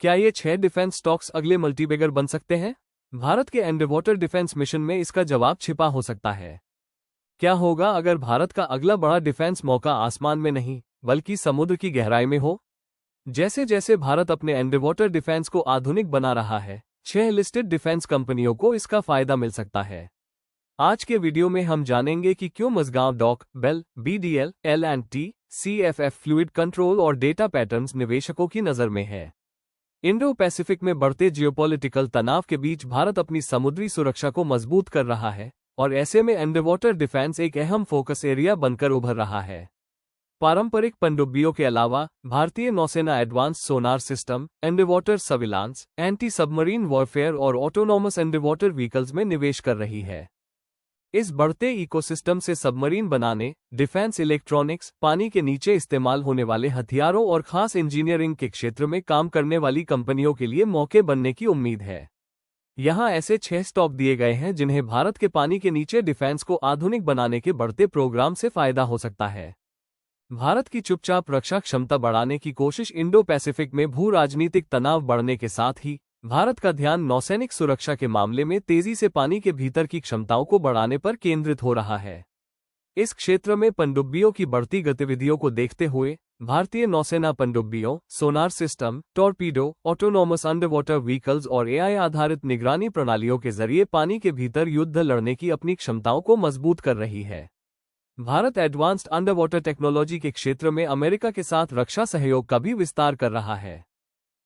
क्या ये 6 defence stocks अगले मल्टीबैगर बन सकते हैं? भारत के अंडरवाटर डिफेंस मिशन में इसका जवाब छिपा हो सकता है। क्या होगा अगर भारत का अगला बड़ा डिफेंस मौका आसमान में नहीं बल्कि समुद्र की गहराई में हो? जैसे जैसे भारत अपने अंडरवाटर डिफेंस को आधुनिक बना रहा है, 6 लिस्टेड डिफेंस कंपनियों को इसका फायदा मिल सकता है। आज के वीडियो में हम जानेंगे कि क्यों Mazagon dock, BEL, BDL, L and T, CFF fluid control और डेटा पैटर्न्स निवेशकों की नजर में है। इंडो पैसिफिक में बढ़ते जियोपॉलिटिकल तनाव के बीच भारत अपनी समुद्री सुरक्षा को मजबूत कर रहा है और ऐसे में अंडरवाटर डिफेंस एक अहम फोकस एरिया बनकर उभर रहा है। पारंपरिक पनडुब्बियों के अलावा भारतीय नौसेना advance sonar system, underwater surveillance, anti submarine warfare और ऑटोनॉमस अंडरवाटर व्हीकल्स में निवेश कर रही है। इस बढ़ते इकोसिस्टम से सबमरीन बनाने, डिफेंस इलेक्ट्रॉनिक्स, पानी के नीचे इस्तेमाल होने वाले हथियारों और खास इंजीनियरिंग के क्षेत्र में काम करने वाली कंपनियों के लिए मौके बनने की उम्मीद है। यहां ऐसे 6 स्टॉक दिए गए हैं जिन्हें भारत के पानी के नीचे डिफेंस को आधुनिक बनाने के बढ़ते प्रोग्राम से फायदा हो सकता है। भारत की चुपचाप रक्षा क्षमता बढ़ाने की कोशिश इंडो पैसिफिक में भू राजनीतिक तनाव बढ़ने के साथ ही भारत का ध्यान नौसैनिक सुरक्षा के मामले में तेजी से पानी के भीतर की क्षमताओं को बढ़ाने पर केंद्रित हो रहा है। इस क्षेत्र में पनडुब्बियों की बढ़ती गतिविधियों को देखते हुए भारतीय नौसेना पनडुब्बियों, sonar system, torpedo, autonomous underwater vehicles और एआई आधारित निगरानी प्रणालियों के जरिए पानी के भीतर युद्ध लड़ने की अपनी क्षमताओं को मजबूत कर रही है। भारत एडवांस्ड अंडरवाटर टेक्नोलॉजी के क्षेत्र में अमेरिका के साथ रक्षा सहयोग का भी विस्तार कर रहा है।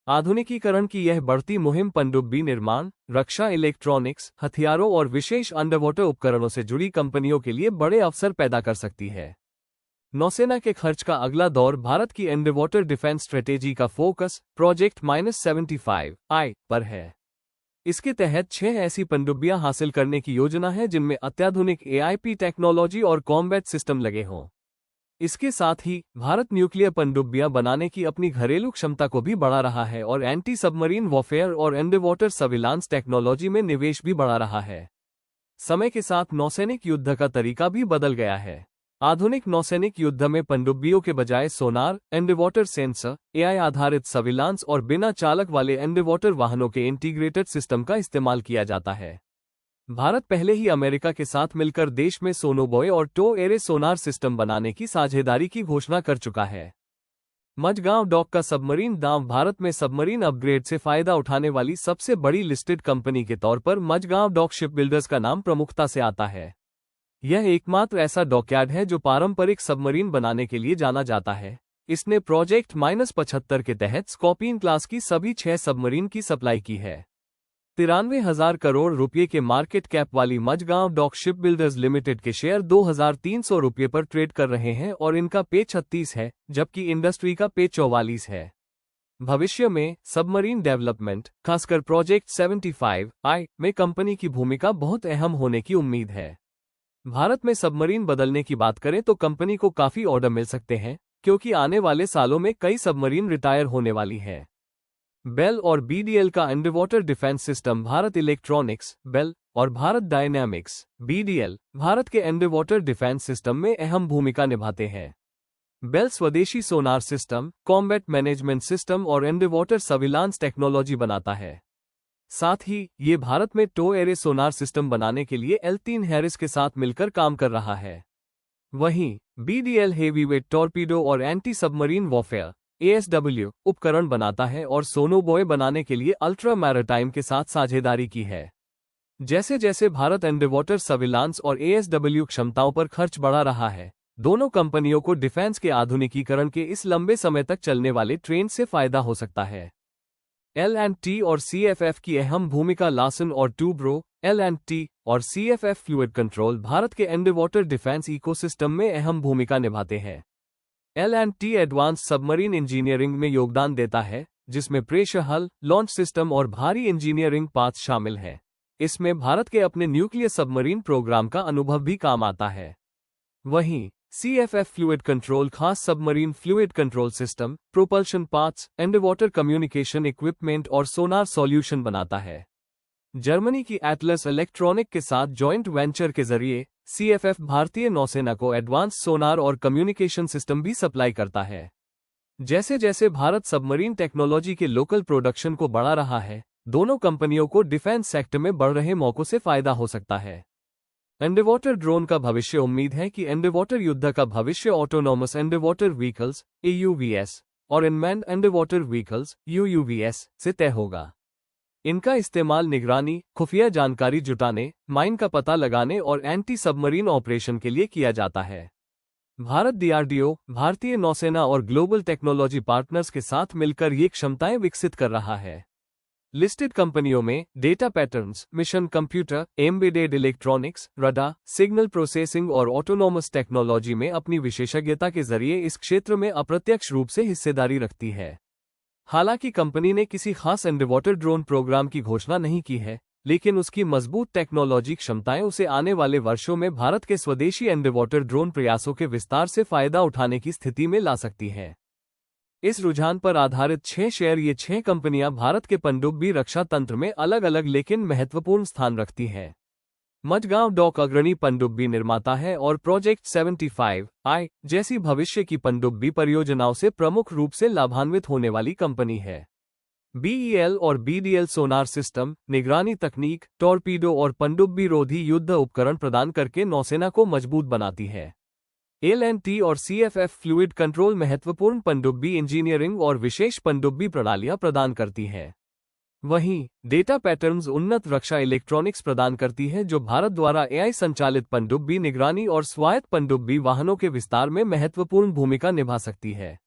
आधुनिकीकरण की यह बढ़ती मुहिम पनडुब्बी निर्माण, रक्षा इलेक्ट्रॉनिक्स, हथियारों और विशेष अंडरवाटर उपकरणों से जुड़ी कंपनियों के लिए बड़े अवसर पैदा कर सकती है। नौसेना के खर्च का अगला दौर भारत की अंडरवाटर डिफेंस स्ट्रेटेजी का फोकस प्रोजेक्ट -75I पर है। इसके तहत 6 ऐसी पनडुब्बियां हासिल करने की योजना है जिनमें अत्याधुनिक एआईपी टेक्नोलॉजी और कॉम्बैट सिस्टम लगे हों। इसके साथ ही भारत न्यूक्लियर पनडुब्बियां बनाने की अपनी घरेलू क्षमता को भी बढ़ा रहा है और एंटी सबमरीन वॉरफेयर और अंडरवाटर सर्विलांस टेक्नोलॉजी में निवेश भी बढ़ा रहा है। समय के साथ नौसैनिक युद्ध का तरीका भी बदल गया है। आधुनिक नौसैनिक युद्ध में पनडुब्बियों के बजाय सोनार, अंडरवाटर सेंसर, एआई आधारित सर्विलांस और बिना चालक वाले अंडरवाटर वाहनों के इंटीग्रेटेड सिस्टम का इस्तेमाल किया जाता है। भारत पहले ही अमेरिका के साथ मिलकर देश में सोनोबॉय और टो एरे सोनार सिस्टम बनाने की साझेदारी की घोषणा कर चुका है। मझगांव डॉक का सबमरीन दांव भारत में सबमरीन अपग्रेड से फायदा उठाने वाली सबसे बड़ी लिस्टेड कंपनी के तौर पर मझगांव डॉक शिप बिल्डर्स का नाम प्रमुखता से आता है। यह एकमात्र ऐसा डॉकयार्ड है जो पारंपरिक सबमरीन बनाने के लिए जाना जाता है। इसने प्रोजेक्ट -75 के तहत स्कॉर्पियन क्लास की सभी 6 सबमरीन की सप्लाई की है। 93,000 करोड़ रुपये के मार्केट कैप वाली Mazagon dock ship builders limited के शेयर 2,300 रुपये पर ट्रेड कर रहे हैं और इनका पे 36 है, जबकि इंडस्ट्री का पे 44 है। भविष्य में सबमरीन डेवलपमेंट, खासकर प्रोजेक्ट 75I में कंपनी की भूमिका बहुत अहम होने की उम्मीद है। भारत में सबमरीन बदलने की बात करें तो कंपनी को काफी ऑर्डर मिल सकते हैं, क्योंकि आने वाले सालों में कई सबमरीन रिटायर होने वाली है। बेल और बीडीएल का underwater defence system Bharat electronics, BEL और भारत डायनामिक्स, बीडीएल, भारत के अंडरवाटर डिफेंस सिस्टम में अहम भूमिका निभाते हैं। बेल स्वदेशी sonar system, combat management system और अंडरवाटर सर्विलांस टेक्नोलॉजी बनाता है। साथ ही ये भारत में टो एरे सोनार सिस्टम बनाने के लिए L3 हैरिस के साथ मिलकर काम कर रहा है। वहीं बीडीएल हेवीवेट टॉर्पीडो और एंटी सबमरीन वॉरफेयर ASW उपकरण बनाता है और सोनोबॉय बनाने के लिए अल्ट्रा मैरिटाइम के साथ साझेदारी की है। जैसे जैसे भारत अंडरवाटर सर्विलांस और ASW क्षमताओं पर खर्च बढ़ा रहा है, दोनों कंपनियों को डिफेंस के आधुनिकीकरण के इस लंबे समय तक चलने वाले ट्रेंड से फायदा हो सकता है। L&T और CFF की अहम भूमिका लार्सन और टूब्रो, L&T और CFF फ्लूइड कंट्रोल भारत के अंडरवाटर डिफेंस इकोसिस्टम में अहम भूमिका निभाते हैं। L&T एडवांस सबमरीन इंजीनियरिंग में योगदान देता है, जिसमें प्रेशर हल, लॉन्च सिस्टम और भारी इंजीनियरिंग पार्ट्स शामिल हैं। इसमें भारत के अपने न्यूक्लियर सबमरीन प्रोग्राम का अनुभव भी काम आता है। वहीं CFF फ्लूइड कंट्रोल खास submarine fluid control system, propulsion parts, underwater communication equipment और सोनार सॉल्यूशन बनाता है। जर्मनी की एटलस इलेक्ट्रॉनिक के साथ जॉइंट वेंचर के जरिए CFF भारतीय नौसेना को एडवांस सोनार और कम्युनिकेशन सिस्टम भी सप्लाई करता है। जैसे जैसे भारत सबमरीन टेक्नोलॉजी के लोकल प्रोडक्शन को बढ़ा रहा है, दोनों कंपनियों को डिफेंस सेक्टर में बढ़ रहे मौकों से फायदा हो सकता है। अंडरवाटर ड्रोन का भविष्य। उम्मीद है कि अंडरवाटर युद्ध का भविष्य ऑटोनॉमस अंडरवाटर व्हीकल्स AUVs और अनमैन्ड अंडरवाटर व्हीकल्स UUVs से तय होगा। इनका इस्तेमाल निगरानी, खुफिया जानकारी जुटाने, माइन का पता लगाने और एंटी सबमरीन ऑपरेशन के लिए किया जाता है। भारत DRDO, भारतीय नौसेना और ग्लोबल टेक्नोलॉजी पार्टनर्स के साथ मिलकर ये क्षमताएं विकसित कर रहा है। लिस्टेड कंपनियों में data patterns, mission computer, embedded electronics, radar, signal processing और ऑटोनॉमस टेक्नोलॉजी में अपनी विशेषज्ञता के जरिए इस क्षेत्र में अप्रत्यक्ष रूप से हिस्सेदारी रखती है। हालांकि कंपनी ने किसी खास अंडरवाटर ड्रोन प्रोग्राम की घोषणा नहीं की है, लेकिन उसकी मजबूत टेक्नोलॉजी क्षमताएं उसे आने वाले वर्षों में भारत के स्वदेशी अंडरवाटर ड्रोन प्रयासों के विस्तार से फायदा उठाने की स्थिति में ला सकती है। इस रुझान पर आधारित 6 शेयर। ये 6 कंपनियां भारत के पनडुब्बी रक्षा तंत्र में अलग अलग लेकिन महत्वपूर्ण स्थान रखती हैं। मझगांव डॉक अग्रणी पनडुब्बी निर्माता है और प्रोजेक्ट 75I जैसी भविष्य की पनडुब्बी परियोजनाओं से प्रमुख रूप से लाभान्वित होने वाली कंपनी है। BEL और BDL सोनार सिस्टम, निगरानी तकनीक, टॉर्पीडो और पनडुब्बी रोधी युद्ध उपकरण प्रदान करके नौसेना को मजबूत बनाती है। L&T और CFF फ्लूइड कंट्रोल महत्वपूर्ण पनडुब्बी इंजीनियरिंग और विशेष पनडुब्बी प्रणालियां प्रदान करती है। वहीं डेटा पैटर्न्स उन्नत रक्षा इलेक्ट्रॉनिक्स प्रदान करती है, जो भारत द्वारा AI संचालित पनडुब्बी निगरानी और स्वायत्त पनडुब्बी वाहनों के विस्तार में महत्वपूर्ण भूमिका निभा सकती है।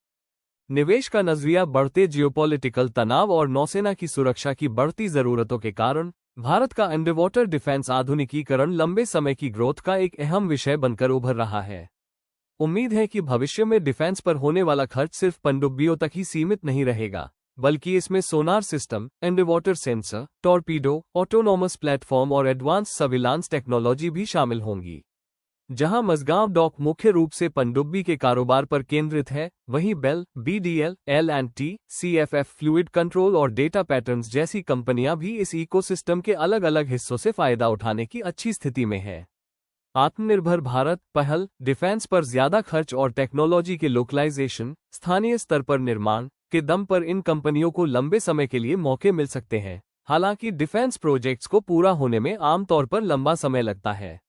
निवेश का नजरिया। बढ़ते जियोपॉलिटिकल तनाव और नौसेना की सुरक्षा की बढ़ती जरूरतों के कारण भारत का अंडरवाटर डिफेंस आधुनिकीकरण लंबे समय की ग्रोथ का एक अहम विषय बनकर उभर रहा है। उम्मीद है कि भविष्य में डिफेंस पर होने वाला खर्च सिर्फ पनडुब्बियों तक ही सीमित नहीं रहेगा, बल्कि इसमें sonar system, underwater sensor, torpedo, autonomous platform और एडवांस सर्विलांस टेक्नोलॉजी भी शामिल होंगी। जहां मझगांव डॉक मुख्य रूप से पनडुब्बी के कारोबार पर केंद्रित है, वहीं BEL, BDL, L&T, CFF fluid control और डेटा पैटर्न्स जैसी कंपनियां भी इस इकोसिस्टम के अलग अलग हिस्सों से फायदा उठाने की अच्छी स्थिति में है। आत्मनिर्भर भारत पहल, डिफेंस पर ज्यादा खर्च और टेक्नोलॉजी के लोकलाइजेशन, स्थानीय स्तर पर निर्माण के दम पर इन कंपनियों को लंबे समय के लिए मौके मिल सकते हैं। हालांकि डिफेंस प्रोजेक्ट्स को पूरा होने में आमतौर पर लंबा समय लगता है।